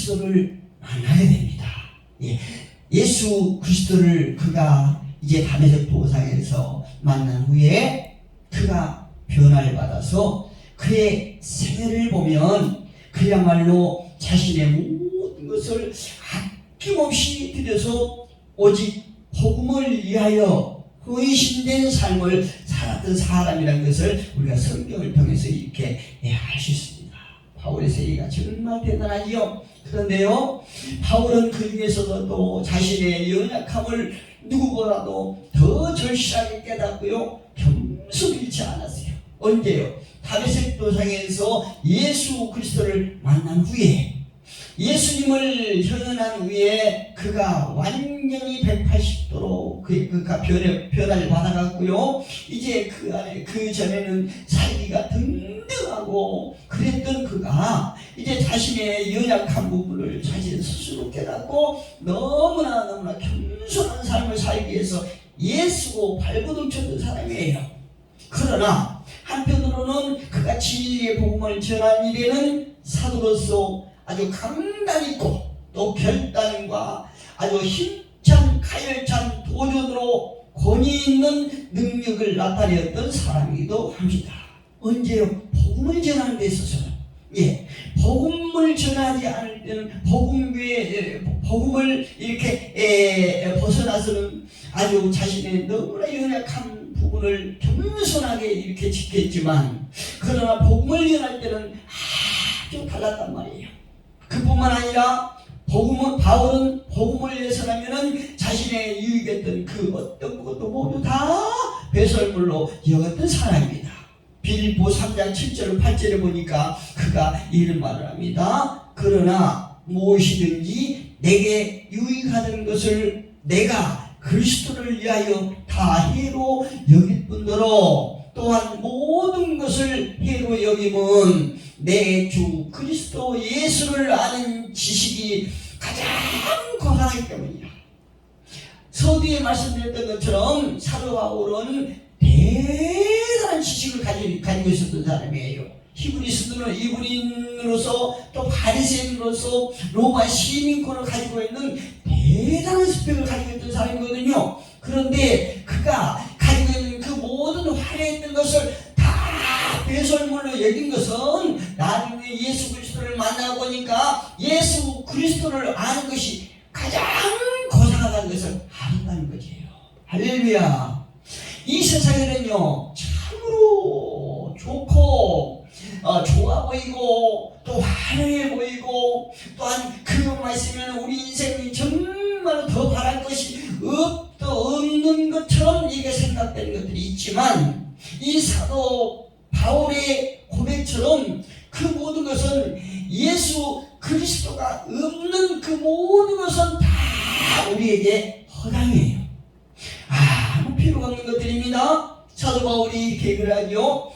그리스도를 만나야 됩니다. 예. 예수 그리스도를 그가 이제 담에색 도상에서 만난 후에 그가 변화를 받아서 그의 생애를 보면 그야말로 자신의 모든 것을 아낌없이 들여서 오직 복음을 위하여 헌신된 삶을 살았던 사람이라는 것을 우리가 성경을 통해서 이렇게 알 수 있습니다. 바울의 세계가 정말 대단하지요. 그런데요, 바울은 그 중에서도 또 자신의 연약함을 누구보다도 더 절실하게 깨닫고요, 겸손 잃지 않았어요. 언제요? 다메섹 도상에서 예수 그리스도를 만난 후에, 예수님을 현현한 후에 그가 완전히 180도로 그가 변화를 받아갔고요. 이제 그 전에는 살기가 등등하고 그랬던 그가 이제 자신의 연약한 부분을 자신 스스로 깨닫고 너무나 겸손한 삶을 살기 위해서 예수고 발버둥쳤던 사람이에요. 그러나 한편으로는 그가 진리의 복음을 전한 일에는 사도로서 아주 강단 있고 또 결단과 아주 힘찬 가열찬 도전으로 권위 있는 능력을 나타내었던 사람이기도 합니다. 언제요? 복음을 전하는 데 있어서는, 예, 복음을 전하지 않을 때는 복음을 이렇게 벗어나서는 아주 자신의 너무나 연약한 부분을 겸손하게 이렇게 지켰지만, 그러나 복음을 전할 때는 아주 달랐단 말이에요. 그뿐만 아니라 바울은 복음을 위해서라면은 자신의 유익했던 그 어떤 것도 모두 다 배설물로 여겼던 사람입니다. 빌립보 3장 7절 8절에 보니까 그가 이런 말을 합니다. 그러나 무엇이든지 내게 유익하던 것을 내가 그리스도를 위하여 다 해로 여길 뿐더러 또한 모든 것을 해로 여김은 내 주 그리스도 예수를 아는 지식이 가장 고상하기 때문이다. 서두에 말씀드렸던 것처럼 사도 바울은 대단한 지식을 가지고 있었던 사람이에요. 이브리인으로서 또 바리새인으로서 로마 시민권을 가지고 있는 대단한 스펙을 가지고 있던 사람이거든요. 그런데 그가 가지고 있는 그 모든 화려했던 것을 다 배설물로 여긴 것은 나중에 예수 그리스도를 만나고 보니까 예수 그리스도를 아는 것이 가장 고상하다는 것을 알았다는 거지요. 할렐루야. 이 세상에는요, 참으로 좋고 좋아 보이고 또 화려해 보이고 또한 그것만 있으면 우리 인생이 정말 더 바랄 것이 없는 것처럼 이게 생각되는 것들이 있지만, 이 사도 바울의 고백처럼 그 모든 것은 예수 그리스도가 없는 그 모든 것은 다 우리에게 허당이에요. 아무 필요가 없는 것들입니다. 사도 바울이 이렇게 그러하죠.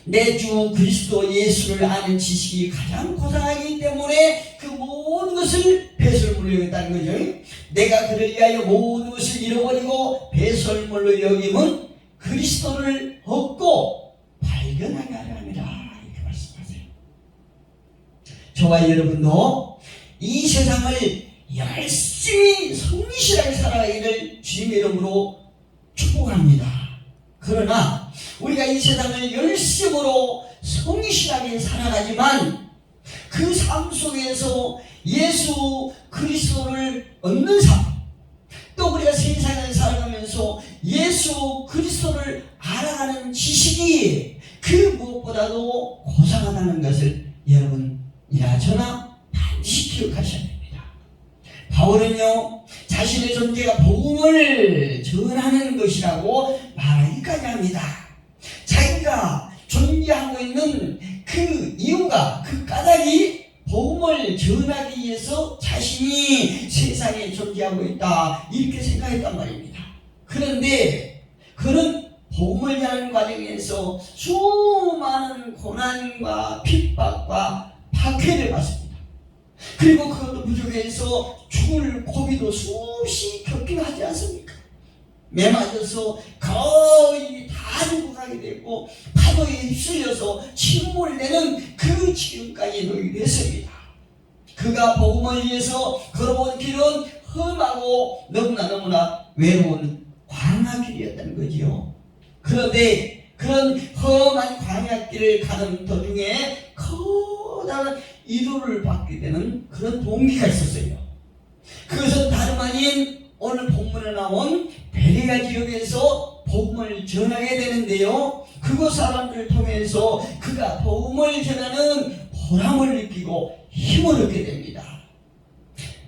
내 주 그리스도 예수를 아는 지식이 가장 고상하기 때문에 그 모든 것을 배설물로 여겼다는 거죠. 내가 그를 위하여 모든 것을 잃어버리고 배설물로 여김은 그리스도를 얻고 발견하게 하려 합니다. 이렇게 말씀하세요. 저와 여러분도 이 세상을 열심히 성실하게 살아가기를 주님의 이름으로 축복합니다. 그러나 우리가 이 세상을 열심으로 성실하게 살아가지만 그 삶 속에서 예수 그리스도를 얻는 삶, 또 우리가 세상을 살아가면서 예수 그리스도를 알아가는 지식이 그 무엇보다도 고상하다는 것을 여러분이나 저나 반드시 기억하셔야 됩니다. 바울은요, 자신의 존재가 복음을 전하는 것이라고 말하기까지 합니다. 자기가 존재하고 있는 그 이유가, 그 까닭이 복음을 전하기 위해서 자신이 세상에 존재하고 있다, 이렇게 생각했단 말입니다. 그런데 그는 복음을 전하는 과정에서 수많은 고난과 핍박과 박해를 받습니다. 그리고 그것도 부족해서 죽을 고비도 수없이 겪기도 하지 않습니까? 매 맞아서 거의 다 죽어가게 되고 파도에 휩쓸려서 침몰되는 그 지금까지 놓이게 됐습니다. 그가 복음을 위해서 걸어온 길은 험하고 너무나 외로운 광야길이었다는 거지요. 그런데 그런 험한 광야길을 가는 도중에 커다란 위로를 받게 되는 그런 동기가 있었어요. 그것은 다름 아닌 오늘 본문에 나온 베레아 지역에서 복음을 전하게 되는데요. 그곳 사람들을 통해서 그가 복음을 전하는 보람을 느끼고 힘을 얻게 됩니다.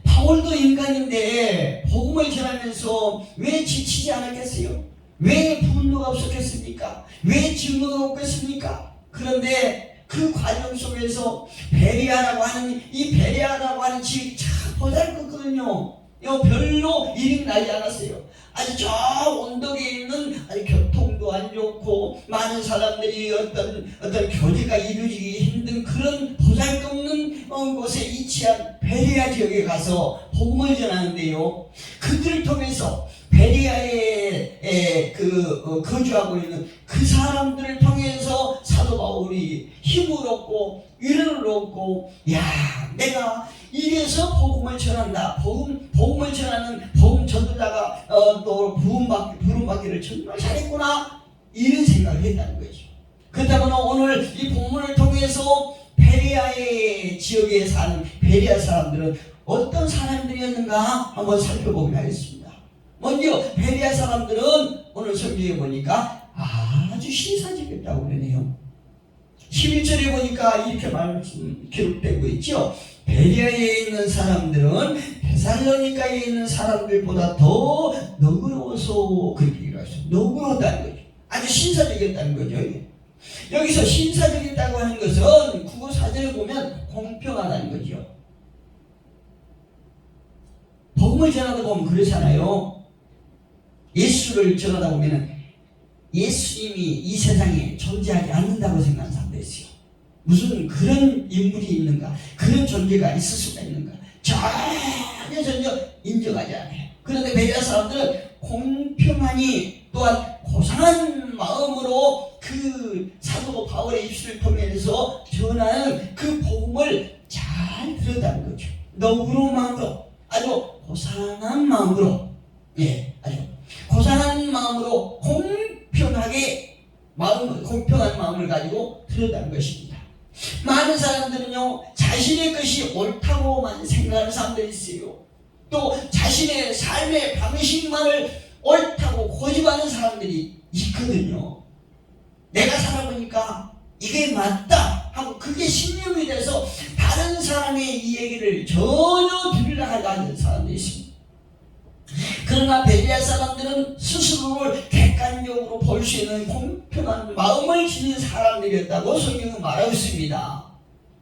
바울도 인간인데 복음을 전하면서 왜 지치지 않았겠어요? 왜 분노가 없었겠습니까? 왜 증오가 없겠습니까? 그런데 그 과정 속에서 베레아라고 하는 지역이 참 보잘것거든요. 별로 일이 나지 않았어요. 아주 저 언덕에 있는 아주 교통도 안 좋고 많은 사람들이 어떤 교제가 이루어지기 힘든 그런 보잘것없는 곳에 위치한 베레아 지역에 가서 복음을 전하는데요. 그들을 통해서 베레아에 거주하고 있는 그 사람들을 통해서 사도 바울이 힘을 얻고 위로를 얻고, 내가 이래서 복음을 전한다. 복음을 전하는 복음 전도자가 또 부름받기를 정말 잘했구나. 이런 생각을 했다는 거죠. 그렇다면 오늘 이 본문을 통해서 베레아의 지역에 사는 베레아 사람들은 어떤 사람들이었는가 한번 살펴보기로 하겠습니다. 먼저 베레아 사람들은 오늘 성경에 보니까 아주 신사적이었다고 그러네요. 11절에 보니까 이렇게 기록되고 있죠. 베레아에 있는 사람들은 데살로니가에 있는 사람들보다 더 너그러워서 그렇게 얘기했어요. 너그러웠다는 거죠. 아주 신사적이었다는 거죠. 여기서 신사적이었다고 하는 것은 국어 사전을 보면 공평하다는 거죠. 복음을 전하다 보면 그렇잖아요. 예수를 전하다 보면 예수님이 이 세상에 존재하지 않는다고 생각하는 사람도 있어요. 무슨 그런 인물이 있는가, 그런 존재가 있을 수가 있는가, 전혀 인정하지 않아요. 그런데 베레아 사람들은 공평하니 또한 고상한 마음으로 그 사도 바울의 입술을 통해서 전하는 그 복음을 잘 들었다는 거죠. 너그러운 마음으로, 아주 고상한 마음으로, 아주 고상한 마음으로 공평한 마음을 가지고 들었다는 것입니다. 많은 사람들은요, 자신의 것이 옳다고만 생각하는 사람들이 있어요. 또 자신의 삶의 방식만을 옳다고 고집하는 사람들이 있거든요. 내가 살아보니까 이게 맞다 하고 그게 신념이 돼서 다른 사람의 이 얘기를 전혀 들으려 하지 않는 사람들이 있습니다. 그러나 베레아 사람들은 스스로를 객관적으로 볼 수 있는 공평한 마음을 지닌 사람들이었다고 성경은 말하고 있습니다.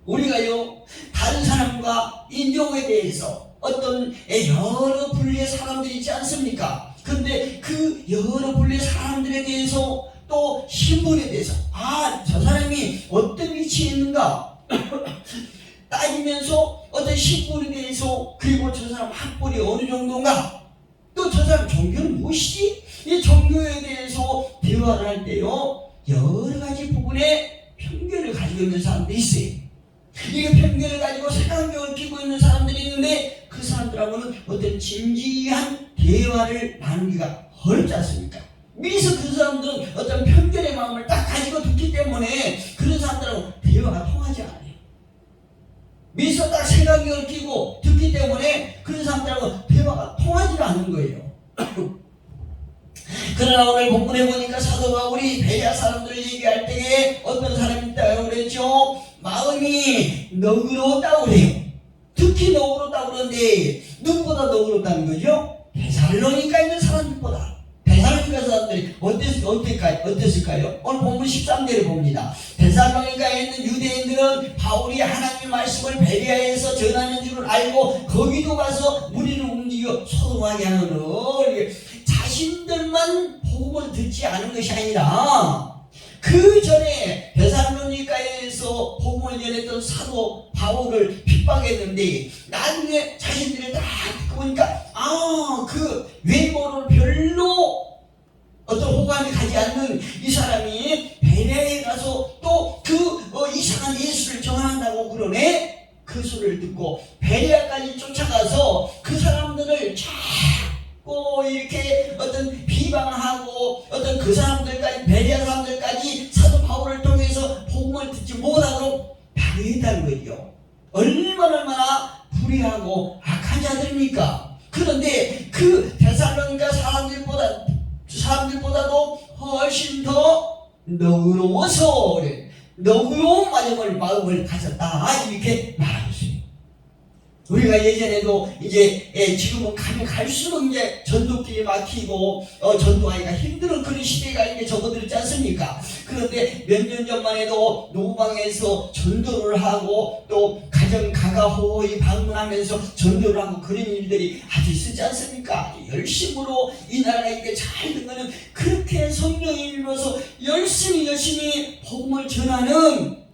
우리가요, 다른 사람과 인종에 대해서 어떤 여러 분류의 사람들이 있지 않습니까? 근데 그 여러 분류의 사람들에 대해서 또 신분에 대해서 저 사람이 어떤 위치에 있는가 따지면서 어떤 신분에 대해서, 그리고 저 사람 학벌이 어느 정도인가, 또 저 사람 종교는 무엇이지? 이 종교에 대해서 대화를 할 때요, 여러 가지 부분에 편견을 가지고 있는 사람들이 있어요. 이게 편견을 가지고 색안경을 끼고 있는 사람들이 있는데 그 사람들하고는 어떤 진지한 대화를 나누기가 어렵지 않습니까? 미리서 그 사람들은 어떤 편견의 마음을 딱 가지고 듣기 때문에 그런 사람들하고 대화가 통하지 않아요. 미리서 딱 색안경을 끼고 듣기 때문에 그런 사람들하고 대화가 통하지 않는 거예요. 그러나 오늘 본문에 보니까 사도 바울이 베레아 사람들을 얘기할 때에 어떤 사람이 있다고 그랬죠? 마음이 너그러웠다고 그래요. 특히 너그럽다고 그러는데 누구보다 너그럽다는 거죠? 데살로니가에 있는 사람들보다. 데살로니가 사람들이 어땠을까요? 오늘 본문 13절을 봅니다. 데살로니가에 있는 유대인들은 바울이 하나님의 말씀을 베레아에서 전하는 줄을 알고 거기도 가서 무리를 움직여 소동하게 하는 자신들만 복음을 듣지 않은 것이 아니라 그 전에 데살로니가에서 복음을 전했던 사도 바울을 핍박했는데 나중에 자신들이 다 듣고 보니까 그 외모를 별로 어떤 호감이 가지 않는 이 사람이 베레아에 가서 또 그 이상한 예수를 전한다고 그러네. 그 그 소리를 듣고 베레아까지 쫓아가서 그 사람들을 자꾸 이렇게 어떤 비방하고 어떤 그 사람들까지 베레아 사람들까지 사도 바울을 통해서 복음을 듣지 못하도록 방해했다는 거죠. 얼마나 불의하고 악한 자들입니까? 그런데 그 데살로니가 사람들보다도 훨씬 더 너그러워서 너그러운 마음을 가졌다 이렇게 말하고 있어요. 우리가 예전에도 이제 지금은 가면 갈수록 이제 전도길이 막히고 전도하기가 힘든 그런 시대가 이제 접어들지 않습니까? 그런데 몇 년 전만 해도 노방에서 전도를 하고 또 가정 가가호의 방문하면서 전도를 하고 그런 일들이 아주 있었지 않습니까? 열심으로 이 나라가 이게 잘 된 거는 그렇게 성령이 일어서 열심히 복음을 전하는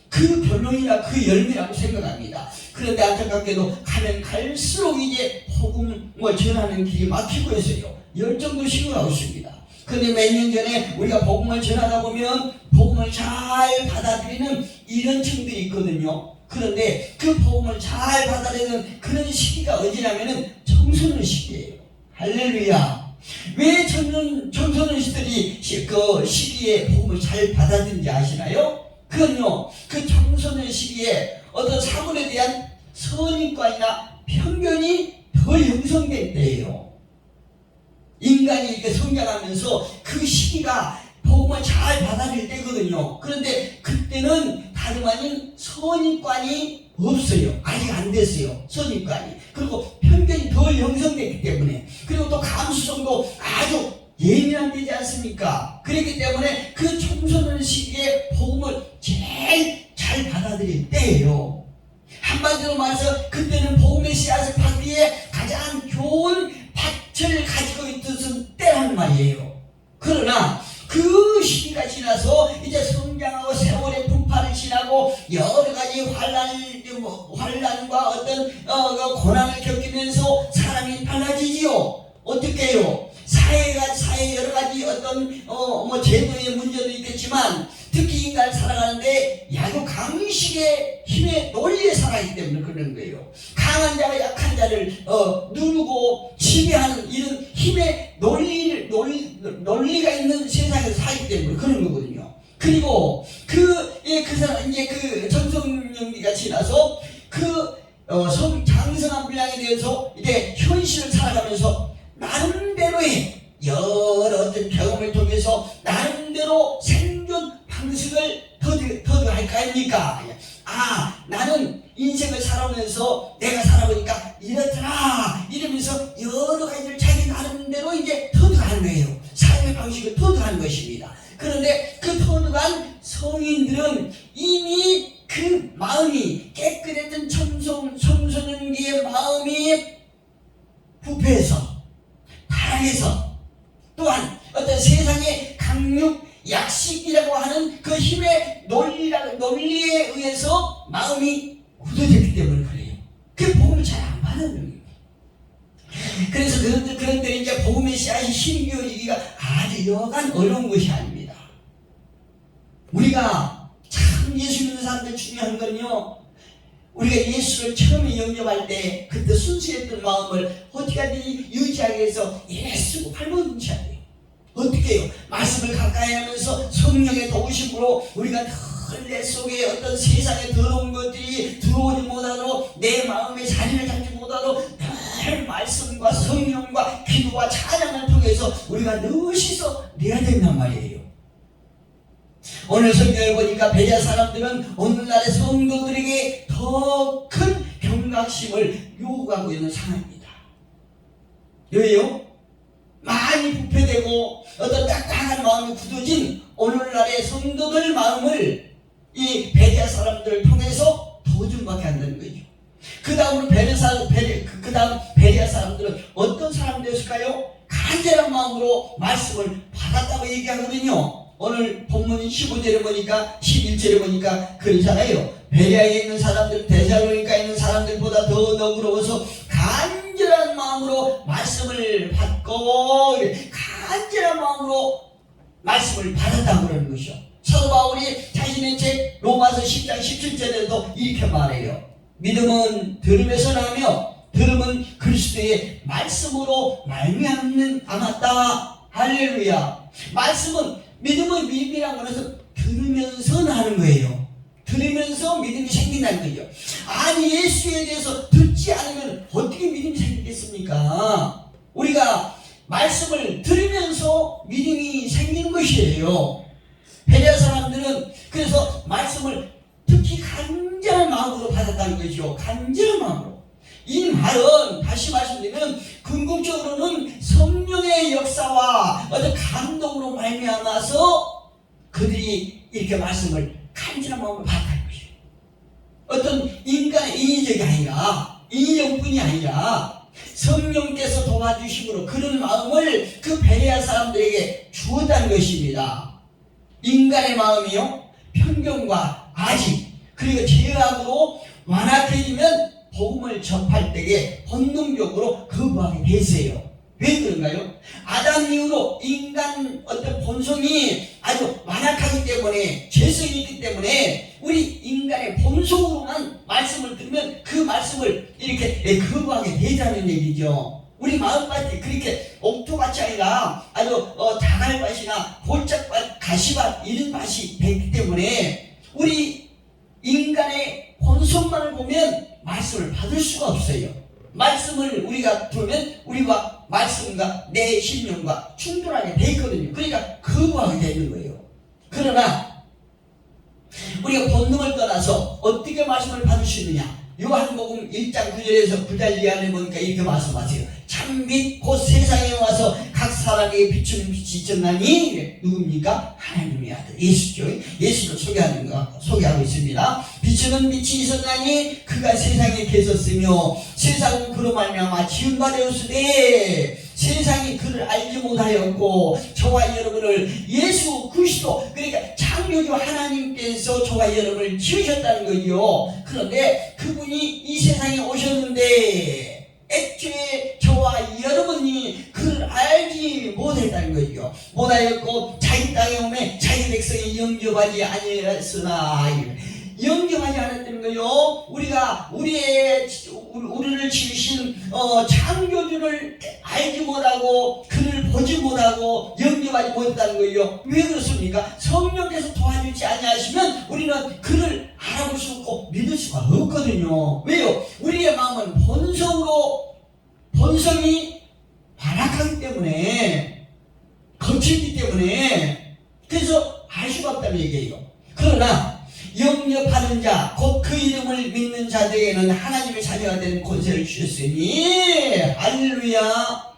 그 결론이나 그 열매라고 생각합니다. 그런데 안타깝게도 가면 갈수록 이제 복음을 전하는 길이 막히고 있어요. 열정도 식어가고 있습니다. 그런데 몇 년 전에 우리가 복음을 전하다 보면 복음을 잘 받아들이는 이런 층들이 있거든요. 그런데 그 복음을 잘 받아들이는 그런 시기가 어디냐면은 청소년 시기예요. 할렐루야. 왜 청소년 시들이 그 시기에 복음을 잘 받아들이는지 아시나요? 그건요, 그 청소년 시기에 어떤 사물에 대한 선입관이나 편견이 더 형성될 때예요. 인간이 이렇게 성장하면서 그 시기가 복음을 잘 받아들일 때거든요. 그런데 그때는 다름 아닌 선입관이 없어요. 아직 안 됐어요. 선입관이. 그리고 편견이 더 형성됐기 때문에. 그리고 또 감수성도 아주 예민한 때지 않습니까? 그렇기 때문에 그 청소년 시기에 복음을 제일 잘 받아들일 때예요. 한마디로 말해서 그때는 복음의 씨앗을 받기에 가장 좋은 밭을 가지고 있던 때란 말이에요. 그러나 그 시기가 지나서 이제 성장하고 세월의 분파를 지나고 여러 가지 환란과 어떤 고난을 겪으면서 사람이 달라지지요. 어떻게 해요? 사회에 여러 가지 어떤 제도의 문제도 있겠지만 특히 인간을 살아가는데 아주 강식의 힘의 논리에 살아가기 때문에 그런 거예요. 강한 자가 약한 자를 누르고 지배하는 이런 힘의 논리가 있는 세상에서 살기 때문에 그런 거거든요. 그리고 그 사람 이제 그 청소년기가 지나서 장성한 분량에 대해서 이제 현실을 살아가면서 나름대로의 여러 어떤 경험을 통해서 나름대로 생존 방식을 터득할 거 아닙니까? 나는 인생을 살아오면서 내가 살아보니까 이렇더라 이러면서 여러 가지를 자기 나름대로 이제 터득하는 거예요. 삶의 방식을 터득하는 것입니다. 그런데 그 터득한 성인들은 이미 그 마음이 깨끗했던 청소년기의 마음이 부패해서 타락해서 또한 어떤 세상의 강육 약식이라고 하는 그 힘의 논리에 의해서 마음이 굳어졌기 때문에 그래요. 그 복음을 잘 안 받는 거예요. 그래서 그런 때 이제 복음의 씨앗이 심겨지기가 아주 여간 어려운 것이 아닙니다. 우리가 참 예수 믿는 사람들 중요한 건요, 우리가 예수를 처음에 영접할 때 그때 순수했던 마음을 어떻게 하든지 유지하기 위해서 예수고 발버둥쳐야 돼요. 어떻게 해요? 말씀을 가까이 하면서 성령의 도우심으로 우리가 늘 내 속에 어떤 세상의 더러운 것들이 들어오지 못하도록 내 마음에 자리를 잡지 못하도록 늘 말씀과 성령과 기도와 찬양을 통해서 우리가 늘시 내야 된단 말이에요. 오늘 성경을 보니까 베레아 사람들은 오늘날의 성도들에게 더 큰 경각심을 요구하고 있는 상황입니다. 왜요? 많이 부패되고 어떤 딱딱한 마음이 굳어진 오늘날의 성도들 마음을 이 베레아 사람들을 통해서 도전밖에 안 되는 거죠. 그 다음 베레아 사람들은 어떤 사람들이었을까요? 간절한 마음으로 말씀을 받았다고 얘기하거든요. 오늘 본문 15절에 보니까 11절에 보니까 그러잖아요. 베레아에 있는 사람들, 데살로니가에 있는 사람들보다 더 너그러워서 간절한 마음으로 말씀을 받고 간절한 마음으로 말씀을 받았다고 그러는 것이요. 사도 바울이 자신의 책 로마서 10장 17절에도 이렇게 말해요. 믿음은 들음에서 나며 들음은 그리스도의 말씀으로 말미암았다. 할렐루야. 믿음은 믿음이란 거는 들으면서 나는 거예요. 들으면서 믿음이 생긴다는 거죠. 아니, 예수에 대해서 듣지 않으면 어떻게 믿음이 생기겠습니까? 우리가 말씀을 들으면서 믿음이 생기는 것이에요. 베레아 사람들은 그래서 말씀을 특히 간절한 마음으로 받았다는 것이요. 간절한 마음으로. 이 말은 다시 말씀드리면 궁극적으로는 성령의 역사와 어떤 감동으로 말미암아서 그들이 이렇게 말씀을 간절한 마음으로 받았다는 것이에요. 어떤 인간의 인위적이 아니라, 인위적뿐이 아니라 성령께서 도와주심으로 그런 마음을 그 베레아 사람들에게 주었다는 것입니다. 인간의 마음이요, 편견과 아직 그리고 죄악으로 완악해지면 복음을 접할 때에 본능적으로 거부하게 되세요. 왜 그런가요? 아담 이후로 인간 어떤 본성이 아주 완악하기 때문에, 죄성이 있기 때문에 우리 인간의 본성으로만 말씀을 들으면 그 말씀을 이렇게 거부하게 되자는 얘기죠. 우리 마음밭이 그렇게 옥토밭이 아니라 아주 다갈밭이나 볼짝밭, 가시밭 이런 밭이 됐기 때문에 우리 인간의 본성만을 보면 말씀을 받을 수가 없어요. 말씀을 우리가 들으면 우리가 말씀과 내 신념과 충돌하게 돼 있거든요. 그러니까 거부하게 되는 거예요. 그러나 우리가 본능을 떠나서 어떻게 말씀을 받을 수 있느냐? 요한복음 1장 9절에서 9절 이하에 보니까 이렇게 말씀하세요. 참빛 곧 세상에 와서 각 사람에게 비추는 빛이 있었나니 누굽니까? 하나님의 아들 예수죠. 예수를 소개하고 있습니다. 비추는 빛이 있었나니 그가 세상에 계셨으며 세상은 그로 말미암아 지은 바 되었으되 세상이 그를 알지 못하였고 저와 여러분을 예수 그리스도, 그러니까 창조주 하나님께서 저와 여러분을 지으셨다는 거죠. 그런데 그분이 이 세상에 오셨는데 애초에 저와 여러분이 그를 알지 못했다는 거죠. 못하였고 자기 땅에 오매 자기 백성이 영접하지 아니했으나, 영접하지 않았다는 거요. 우리가 우리를 지으신 창조주를 알지 못하고 그를 보지 못하고 영접하지 못했다는 거예요. 왜 그렇습니까? 성령께서 도와주지 아니하시면 우리는 그를 알아볼 수 없고 믿을 수가 없거든요. 왜요? 우리의 마음은 본성이 완악하기 때문에, 거칠기 때문에, 그래서 알 수가 없다는 얘기예요. 그러나 영접하는 자, 곧 그 이름을 믿는 자들에게는 하나님의 자녀가 되는 권세를 주셨으니, 할렐루야.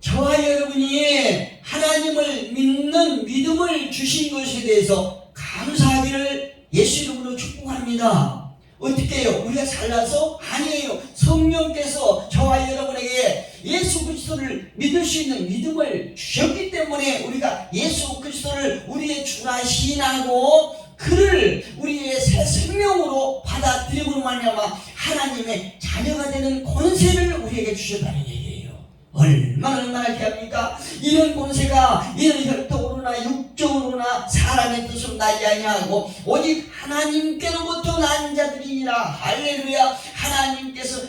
저와 여러분이 하나님을 믿는 믿음을 주신 것에 대해서 감사하기를 예수 이름으로 축복합니다. 어떻게 해요? 우리가 잘나서? 아니에요. 성령께서 저와 여러분에게 예수 그리스도를 믿을 수 있는 믿음을 주셨기 때문에 우리가 예수 그리스도를 우리의 주라 시인하고 그를 우리의 새 생명으로 받아들임으로 말미암아 하나님의 자녀가 되는 권세를 우리에게 주셨다는 얘기예요. 얼마나 귀합니까? 이런 권세가 이런 혈통으로나 육정으로나 사람의 뜻으로 나지 아니하고 오직 하나님께로부터 난 자들이니라. 할렐루야. 하나님께서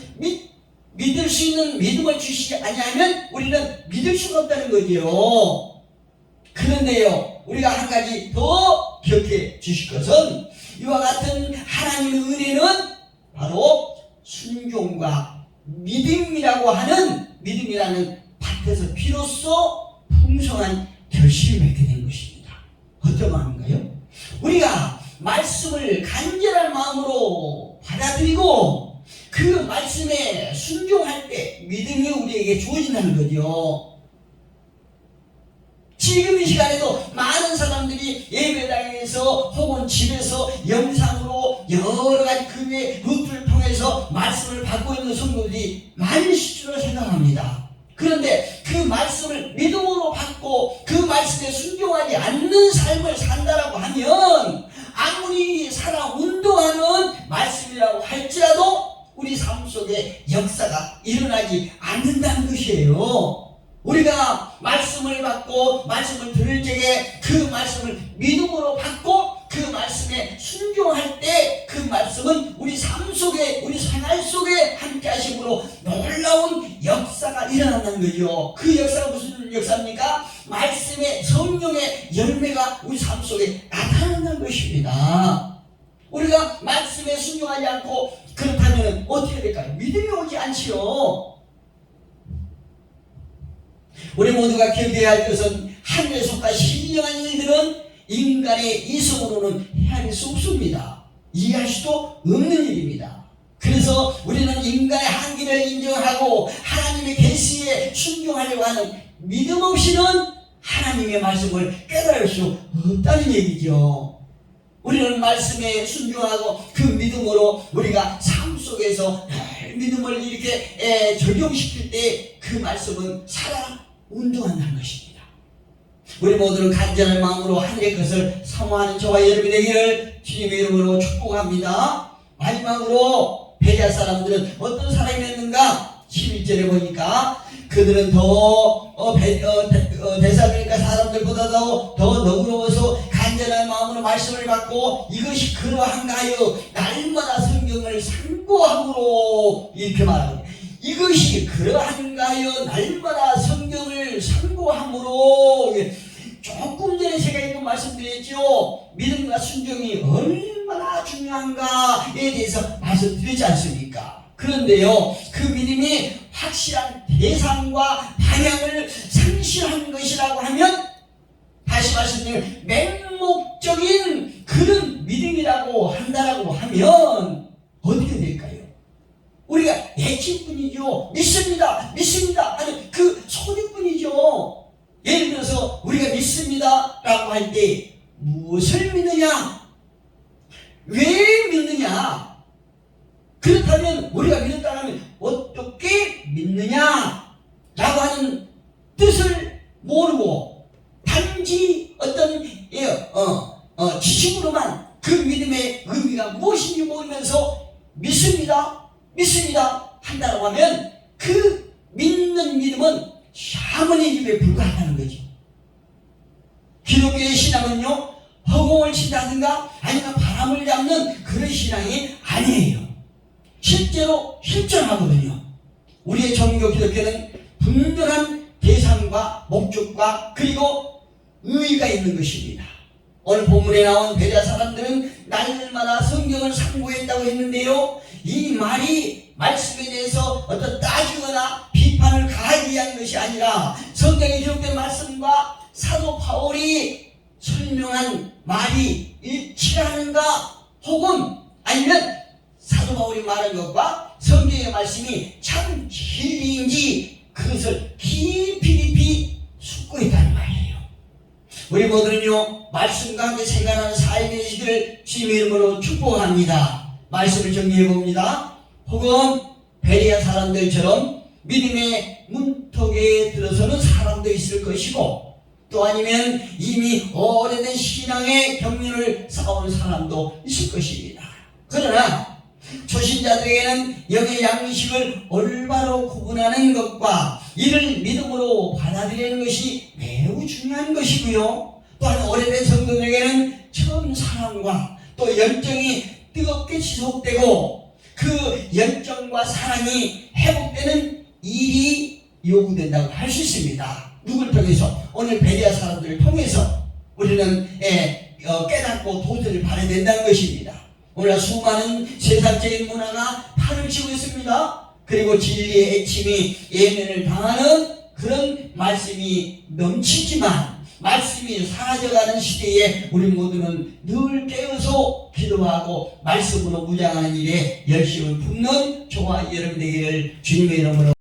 믿을 수 있는 믿음을 주시지 아니하면 우리는 믿을 수가 없다는 거지요. 그런데요, 우리가 한 가지 더 기억해 주실 것은 이와 같은 하나님의 은혜는 바로 순종과 믿음이라는 밭에서 비로소 풍성한 결실을 맺게 된 것입니다. 어떤 마음인가요? 우리가 말씀을 간절한 마음으로 받아들이고 그 말씀에 순종할 때 믿음이 우리에게 주어진다는 거죠. 지금 이 시간에도 많은 사람들이 예배당에서 혹은 집에서 영상으로 여러 가지 교회 루트를 통해서 말씀을 받고 있는 성도들이 많으실 줄로 생각합니다. 그런데 그 말씀을 믿음으로 받고 그 말씀에 순종하지 않는 삶을 산다라고 하면 아무리 살아 운동하는 말씀이라고 할지라도 우리 삶 속에 역사가 일어나지 않는다는 것이에요. 우리가 말씀을 받고 말씀을 들을 적에 그 말씀을 믿음으로 받고 그 말씀에 순종할 때 그 말씀은 우리 삶 속에 우리 생활 속에 함께 하심으로 놀라운 역사가 일어난다는 거죠. 그 역사가 무슨 역사입니까? 말씀의 성령의 열매가 우리 삶 속에 나타난다는 것입니다. 우리가 말씀에 순종하지 않고 그렇다면 어떻게 될까요? 믿음이 오지 않지요. 우리 모두가 기억해야 할 것은 하늘에 속한 신령한 일들은 인간의 이성으로는 헤아릴 수 없습니다. 이해할 수도 없는 일입니다. 그래서 우리는 인간의 한계를 인정하고 하나님의 계시에 순종하려고 하는 믿음 없이는 하나님의 말씀을 깨달을 수 없다는 얘기죠. 우리는 말씀에 순종하고 그 믿음으로 우리가 삶 속에서 믿음을 이렇게 적용시킬 때 그 말씀은 살아 운동한다는 것입니다. 우리 모두는 간절한 마음으로 하늘의 것을 사모하는 저와 여러분이 되기를 주님의 이름으로 축복합니다. 마지막으로 베레아 사람들은 어떤 사람이었는가? 11절에 보니까 그들은 데살로니가 사람들보다도 더 너그러워서 간절한 마음으로 말씀을 받고 이것이 그러한가 하여 날마다 성경을 상고함으로 이렇게 말합니다. 이것이 그러한가 하여 날마다 성경을 상고함으로. 조금 전에 제가 이거 말씀드렸죠. 믿음과 순종이 얼마나 중요한가에 대해서 말씀드리지 않습니까? 그런데요, 그 믿음이 확실한 대상과 방향을 상실한 것이라고 하면, 다시 말씀드리면 맹목적인 그런 믿음이라고 한다라고 하면 어떻게 될까요? 우리가 예측뿐이죠. 믿습니다 하는 그 소리뿐이죠. 예를 들어서 우리가 믿습니다 라고 할 때 무엇을 믿느냐? 왜 믿느냐? 그렇다면 우리가 믿었다 하면 어떻게 믿느냐? 라고 하는 뜻을 모르고 단지 어떤 지식으로만 그 믿음의 의미가 무엇인지 모르면서 믿습니다 한다고 하면 그 믿는 믿음은 샤머니즘에 불과하다는 거죠. 기독교의 신앙은요, 허공을 친다든가 아니면 바람을 잡는 그런 신앙이 아니에요. 실제로 실존하거든요. 우리의 종교 기독교는 분명한 대상과 목적과 그리고 의의가 있는 것입니다. 오늘 본문에 나온 베레아 사람들은 날마다 성경을 상고했다고 했는데요, 이 말이 말씀에 대해서 어떤 따지거나 비판을 가하기 위한 것이 아니라 성경에 기록된 말씀과 사도 바울이 설명한 말이 일치하는가, 혹은 아니면 사도 바울이 말한 것과 성경의 말씀이 참 진리인지 그것을 깊이 숙고했다는 말이에요. 우리 모두는요, 말씀과 함께 생각하는 삶이 되시기를 주님의 이름으로 축복합니다. 말씀을 정리해 봅니다. 혹은 베레아 사람들처럼 믿음의 문턱에 들어서는 사람도 있을 것이고, 또 아니면 이미 오래된 신앙의 경륜을 쌓아온 사람도 있을 것입니다. 그러나 초신자들에게는 여기의 양식을 올바로 구분하는 것과 이를 믿음으로 받아들이는 것이 매우 중요한 것이고요. 또한 오래된 성도들에게는 처음 사랑과 또 열정이 뜨겁게 지속되고 그 열정과 사랑이 회복되는 일이 요구된다고 할 수 있습니다. 누굴 통해서? 오늘 베레아 사람들을 통해서 우리는 깨닫고 도전을 받아야 된다는 것입니다. 오늘 수많은 세상적인 문화가 판을 치고 있습니다. 그리고 진리의 애침이 예면을 당하는 그런 말씀이 넘치지만 말씀이 사라져가는 시대에 우리 모두는 늘 깨어서 기도하고 말씀으로 무장하는 일에 열심을 품는 저와 여러분 되기를 주님의 이름으로